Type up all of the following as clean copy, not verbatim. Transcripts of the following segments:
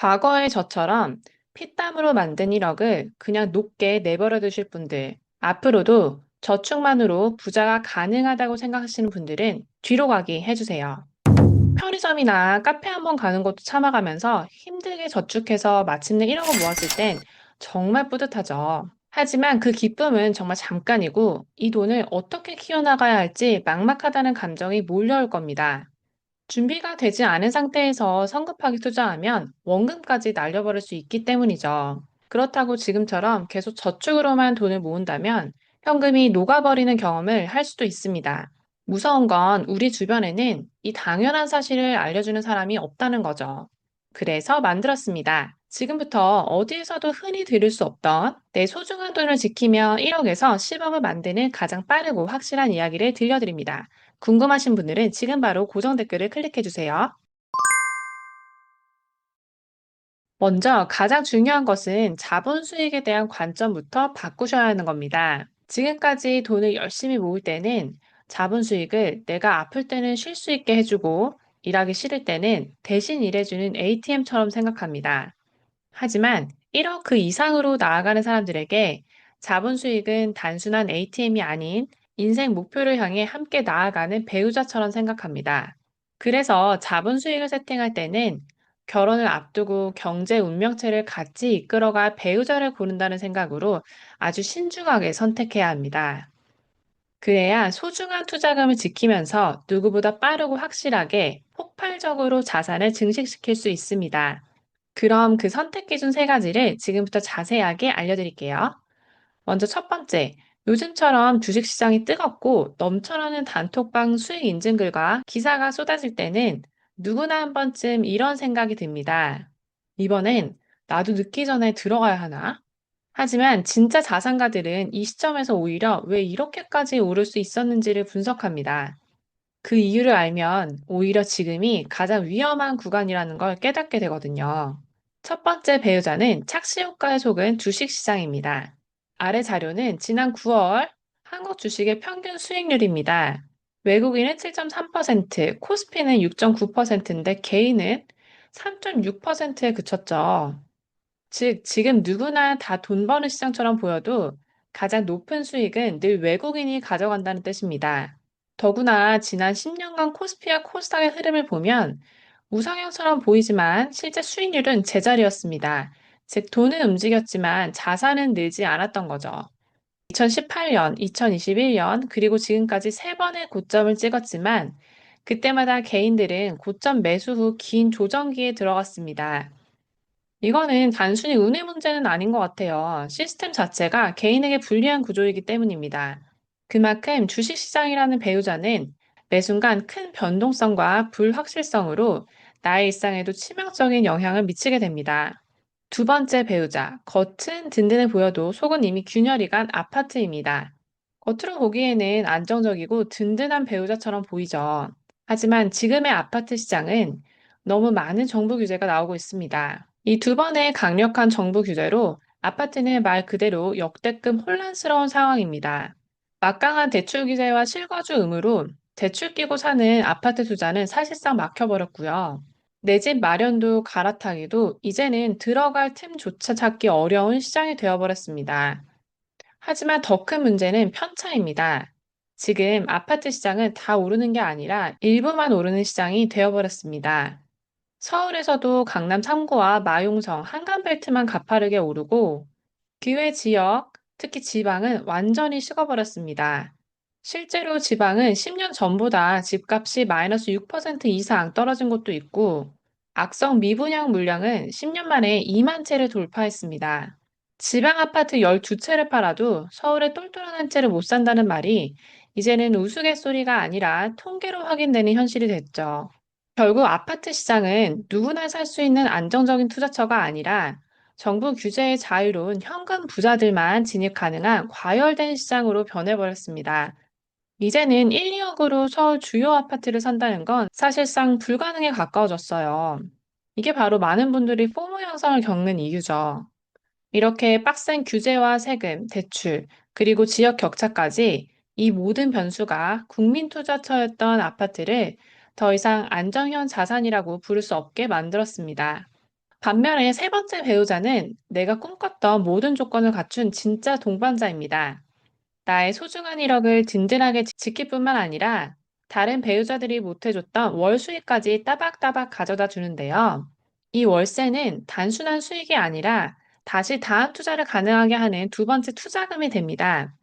과거의 저처럼 피땀으로 만든 1억을 그냥 높게 내버려 두실 분들, 앞으로도 저축만으로 부자가 가능하다고 생각하시는 분들은 뒤로 가기 해주세요. 편의점이나 카페 한번 가는 것도 참아가면서 힘들게 저축해서 마침내 1억을 모았을 땐 정말 뿌듯하죠. 하지만 그 기쁨은 정말 잠깐이고 이 돈을 어떻게 키워나가야 할지 막막하다는 감정이 몰려올 겁니다. 준비가 되지 않은 상태에서 성급하게 투자하면 원금까지 날려버릴 수 있기 때문이죠. 그렇다고 지금처럼 계속 저축으로만 돈을 모은다면 현금이 녹아버리는 경험을 할 수도 있습니다. 무서운 건 우리 주변에는 이 당연한 사실을 알려주는 사람이 없다는 거죠. 그래서 만들었습니다. 지금부터 어디에서도 흔히 들을 수 없던 내 소중한 돈을 지키며 1억에서 10억을 만드는 가장 빠르고 확실한 이야기를 들려드립니다. 궁금하신 분들은 지금 바로 고정 댓글을 클릭해 주세요. 먼저 가장 중요한 것은 자본 수익에 대한 관점부터 바꾸셔야 하는 겁니다. 지금까지 돈을 열심히 모을 때는 자본 수익을 내가 아플 때는 쉴 수 있게 해주고 일하기 싫을 때는 대신 일해주는 ATM처럼 생각합니다. 하지만 1억 그 이상으로 나아가는 사람들에게 자본 수익은 단순한 ATM이 아닌 인생 목표를 향해 함께 나아가는 배우자처럼 생각합니다. 그래서 자본 수익을 세팅할 때는 결혼을 앞두고 경제 운명체를 같이 이끌어갈 배우자를 고른다는 생각으로 아주 신중하게 선택해야 합니다. 그래야 소중한 투자금을 지키면서 누구보다 빠르고 확실하게 폭발적으로 자산을 증식시킬 수 있습니다. 그럼 그 선택 기준 세 가지를 지금부터 자세하게 알려드릴게요. 먼저 첫 번째, 요즘처럼 주식시장이 뜨겁고 넘쳐나는 단톡방 수익 인증글과 기사가 쏟아질 때는 누구나 한 번쯤 이런 생각이 듭니다. 이번엔 나도 늦기 전에 들어가야 하나? 하지만 진짜 자산가들은 이 시점에서 오히려 왜 이렇게까지 오를 수 있었는지를 분석합니다. 그 이유를 알면 오히려 지금이 가장 위험한 구간이라는 걸 깨닫게 되거든요. 첫 번째 배우자는 착시효과에 속은 주식시장입니다. 아래 자료는 지난 9월 한국 주식의 평균 수익률입니다. 외국인은 7.3%, 코스피는 6.9%인데 개인은 3.6%에 그쳤죠. 즉, 지금 누구나 다 돈 버는 시장처럼 보여도 가장 높은 수익은 늘 외국인이 가져간다는 뜻입니다. 더구나 지난 10년간 코스피와 코스닥의 흐름을 보면 우상향처럼 보이지만 실제 수익률은 제자리였습니다. 즉, 돈은 움직였지만 자산은 늘지 않았던 거죠. 2018년, 2021년, 그리고 지금까지 세 번의 고점을 찍었지만 그때마다 개인들은 고점 매수 후 긴 조정기에 들어갔습니다. 이거는 단순히 운의 문제는 아닌 것 같아요. 시스템 자체가 개인에게 불리한 구조이기 때문입니다. 그만큼 주식시장이라는 배우자는 매 순간 큰 변동성과 불확실성으로 나의 일상에도 치명적인 영향을 미치게 됩니다. 두 번째 배우자, 겉은 든든해 보여도 속은 이미 균열이 간 아파트입니다. 겉으로 보기에는 안정적이고 든든한 배우자처럼 보이죠. 하지만 지금의 아파트 시장은 너무 많은 정부 규제가 나오고 있습니다. 이 두 번의 강력한 정부 규제로 아파트는 말 그대로 역대급 혼란스러운 상황입니다. 막강한 대출 규제와 실거주 의무로 대출 끼고 사는 아파트 투자는 사실상 막혀버렸고요. 내 집 마련도 갈아타기도 이제는 들어갈 틈조차 찾기 어려운 시장이 되어버렸습니다. 하지만 더 큰 문제는 편차입니다. 지금 아파트 시장은 다 오르는 게 아니라 일부만 오르는 시장이 되어버렸습니다. 서울에서도 강남 3구와 마용성, 한강벨트만 가파르게 오르고 기외 지역, 특히 지방은 완전히 식어버렸습니다. 실제로 지방은 10년 전보다 집값이 마이너스 6% 이상 떨어진 곳도 있고 악성 미분양 물량은 10년 만에 2만 채를 돌파했습니다. 지방 아파트 12채를 팔아도 서울의 똘똘한 한 채를 못 산다는 말이 이제는 우스갯소리가 아니라 통계로 확인되는 현실이 됐죠. 결국 아파트 시장은 누구나 살 수 있는 안정적인 투자처가 아니라 정부 규제의 자유로운 현금 부자들만 진입 가능한 과열된 시장으로 변해버렸습니다. 이제는 1, 2억으로 서울 주요 아파트를 산다는 건 사실상 불가능에 가까워졌어요. 이게 바로 많은 분들이 포모 현상을 겪는 이유죠. 이렇게 빡센 규제와 세금, 대출, 그리고 지역 격차까지 이 모든 변수가 국민 투자처였던 아파트를 더 이상 안정형 자산이라고 부를 수 없게 만들었습니다. 반면에 세 번째 배우자는 내가 꿈꿨던 모든 조건을 갖춘 진짜 동반자입니다. 나의 소중한 이력을 든든하게 지킬 뿐만 아니라 다른 배우자들이 못해줬던 월 수익까지 따박따박 가져다 주는데요. 이 월세는 단순한 수익이 아니라 다시 다음 투자를 가능하게 하는 두 번째 투자금이 됩니다.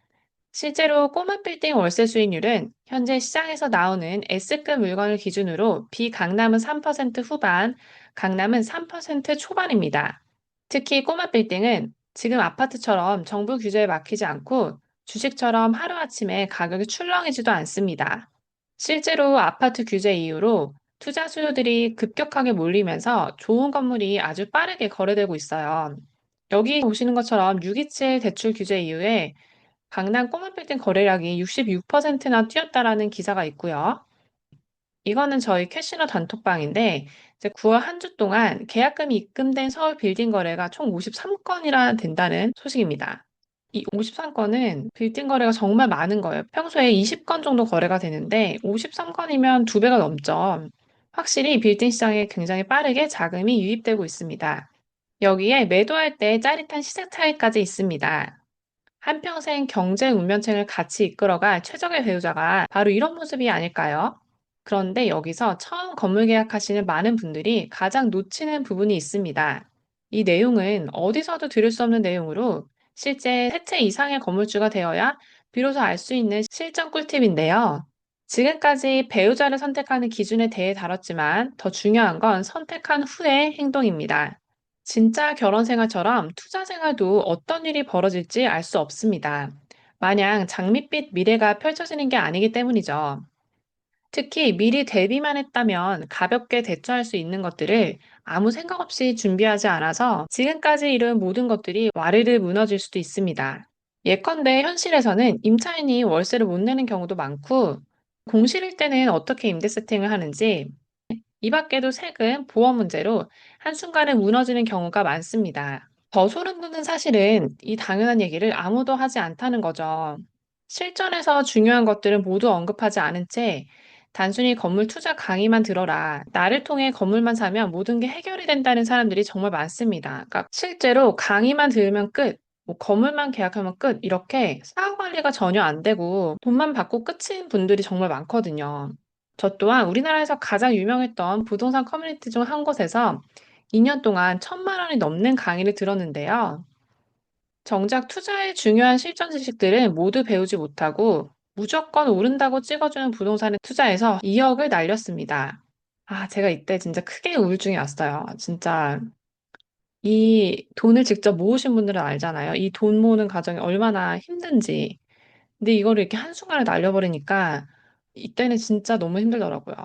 실제로 꼬마 빌딩 월세 수익률은 현재 시장에서 나오는 S급 물건을 기준으로 비강남은 3% 후반, 강남은 3% 초반입니다. 특히 꼬마 빌딩은 지금 아파트처럼 정부 규제에 막히지 않고 주식처럼 하루아침에 가격이 출렁이지도 않습니다. 실제로 아파트 규제 이후로 투자 수요들이 급격하게 몰리면서 좋은 건물이 아주 빠르게 거래되고 있어요. 여기 보시는 것처럼 627 대출 규제 이후에 강남 꼬마 빌딩 거래량이 66%나 뛰었다라는 기사가 있고요. 이거는 저희 캐시너 단톡방인데 이제 9월 한 주 동안 계약금이 입금된 서울 빌딩 거래가 총 53건이나 된다는 소식입니다. 이 53건은 빌딩 거래가 정말 많은 거예요. 평소에 20건 정도 거래가 되는데 53건이면 두 배가 넘죠. 확실히 빌딩 시장에 굉장히 빠르게 자금이 유입되고 있습니다. 여기에 매도할 때 짜릿한 시세 차익까지 있습니다. 한평생 경제 운명체를 같이 이끌어갈 최적의 배우자가 바로 이런 모습이 아닐까요? 그런데 여기서 처음 건물 계약하시는 많은 분들이 가장 놓치는 부분이 있습니다. 이 내용은 어디서도 들을 수 없는 내용으로 실제 세 채 이상의 건물주가 되어야 비로소 알 수 있는 실전 꿀팁인데요. 지금까지 배우자를 선택하는 기준에 대해 다뤘지만 더 중요한 건 선택한 후의 행동입니다. 진짜 결혼 생활처럼 투자 생활도 어떤 일이 벌어질지 알 수 없습니다. 마냥 장밋빛 미래가 펼쳐지는 게 아니기 때문이죠. 특히 미리 대비만 했다면 가볍게 대처할 수 있는 것들을 아무 생각 없이 준비하지 않아서 지금까지 이룬 모든 것들이 와르르 무너질 수도 있습니다. 예컨대 현실에서는 임차인이 월세를 못 내는 경우도 많고 공실일 때는 어떻게 임대 세팅을 하는지 이 밖에도 세금, 보험 문제로 한순간에 무너지는 경우가 많습니다. 더 소름 돋는 사실은 이 당연한 얘기를 아무도 하지 않다는 거죠. 실전에서 중요한 것들은 모두 언급하지 않은 채 단순히 건물 투자 강의만 들어라. 나를 통해 건물만 사면 모든 게 해결이 된다는 사람들이 정말 많습니다. 그러니까 실제로 강의만 들으면 끝, 뭐 건물만 계약하면 끝, 이렇게 사후 관리가 전혀 안 되고 돈만 받고 끝인 분들이 정말 많거든요. 저 또한 우리나라에서 가장 유명했던 부동산 커뮤니티 중 한 곳에서 2년 동안 1,000만 원이 넘는 강의를 들었는데요. 정작 투자의 중요한 실전 지식들은 모두 배우지 못하고 무조건 오른다고 찍어주는 부동산에 투자해서 2억을 날렸습니다. 아, 제가 이때 진짜 크게 우울증이 왔어요. 진짜 이 돈을 직접 모으신 분들은 알잖아요. 이 돈 모으는 과정이 얼마나 힘든지. 근데 이거를 이렇게 한순간에 날려버리니까 이때는 진짜 너무 힘들더라고요.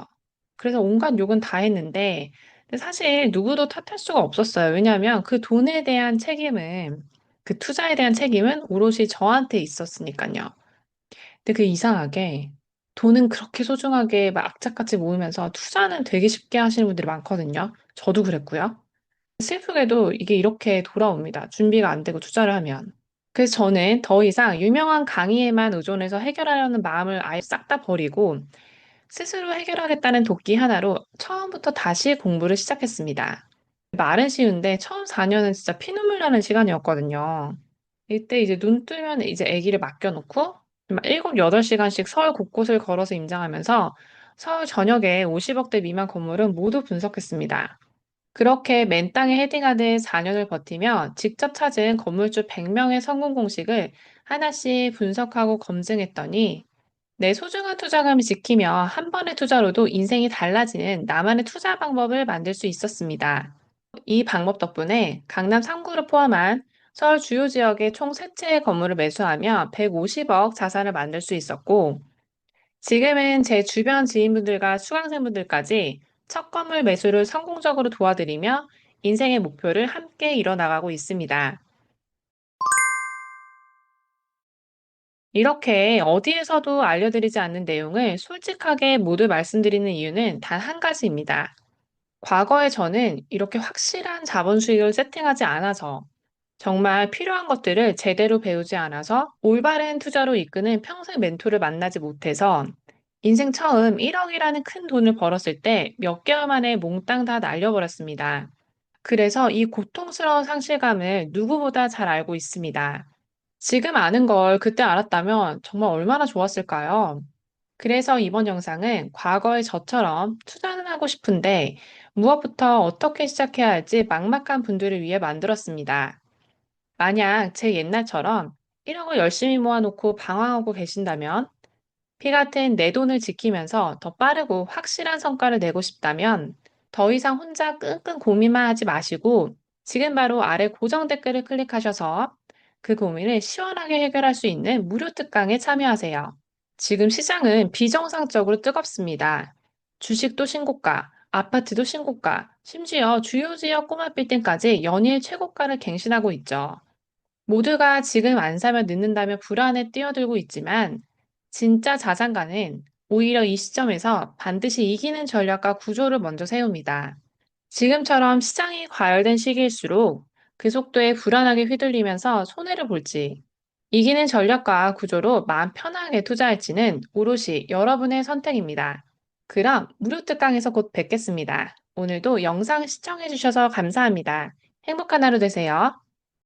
그래서 온갖 욕은 다 했는데 근데 사실 누구도 탓할 수가 없었어요. 왜냐하면 그 돈에 대한 책임은 그 투자에 대한 책임은 오롯이 저한테 있었으니까요. 근데 그 이상하게 돈은 그렇게 소중하게 막 악착같이 모으면서 투자는 되게 쉽게 하시는 분들이 많거든요. 저도 그랬고요. 슬프게도 이게 이렇게 돌아옵니다. 준비가 안 되고 투자를 하면. 그래서 저는 더 이상 유명한 강의에만 의존해서 해결하려는 마음을 아예 싹 다 버리고 스스로 해결하겠다는 도끼 하나로 처음부터 다시 공부를 시작했습니다. 말은 쉬운데 처음 4년은 진짜 피눈물 나는 시간이었거든요. 이때 이제 눈 뜨면 이제 아기를 맡겨놓고 막 7, 8시간씩 서울 곳곳을 걸어서 임장하면서 서울 전역에 50억대 미만 건물은 모두 분석했습니다. 그렇게 맨 땅에 헤딩하듯 4년을 버티며 직접 찾은 건물주 100명의 성공 공식을 하나씩 분석하고 검증했더니 내 소중한 투자금을 지키며 한 번의 투자로도 인생이 달라지는 나만의 투자 방법을 만들 수 있었습니다. 이 방법 덕분에 강남 3구를 포함한 서울 주요 지역의 총 3채의 건물을 매수하며 150억 자산을 만들 수 있었고, 지금은 제 주변 지인분들과 수강생분들까지 첫 건물 매수를 성공적으로 도와드리며 인생의 목표를 함께 이뤄나가고 있습니다. 이렇게 어디에서도 알려드리지 않는 내용을 솔직하게 모두 말씀드리는 이유는 단 한 가지입니다. 과거에 저는 이렇게 확실한 자본 수익을 세팅하지 않아서 정말 필요한 것들을 제대로 배우지 않아서 올바른 투자로 이끄는 평생 멘토를 만나지 못해서 인생 처음 1억이라는 큰 돈을 벌었을 때 몇 개월 만에 몽땅 다 날려버렸습니다. 그래서 이 고통스러운 상실감을 누구보다 잘 알고 있습니다. 지금 아는 걸 그때 알았다면 정말 얼마나 좋았을까요? 그래서 이번 영상은 과거의 저처럼 투자는 하고 싶은데 무엇부터 어떻게 시작해야 할지 막막한 분들을 위해 만들었습니다. 만약 제 옛날처럼 1억을 열심히 모아놓고 방황하고 계신다면, 피 같은 내 돈을 지키면서 더 빠르고 확실한 성과를 내고 싶다면, 더 이상 혼자 끙끙 고민만 하지 마시고 지금 바로 아래 고정 댓글을 클릭하셔서 그 고민을 시원하게 해결할 수 있는 무료 특강에 참여하세요. 지금 시장은 비정상적으로 뜨겁습니다. 주식도 신고가, 아파트도 신고가, 심지어 주요 지역 꼬마 빌딩까지 연일 최고가를 갱신하고 있죠. 모두가 지금 안 사면 늦는다며 불안에 뛰어들고 있지만 진짜 자산가는 오히려 이 시점에서 반드시 이기는 전략과 구조를 먼저 세웁니다. 지금처럼 시장이 과열된 시기일수록 그 속도에 불안하게 휘둘리면서 손해를 볼지, 이기는 전략과 구조로 마음 편하게 투자할지는 오롯이 여러분의 선택입니다. 그럼 무료 특강에서 곧 뵙겠습니다. 오늘도 영상 시청해주셔서 감사합니다. 행복한 하루 되세요.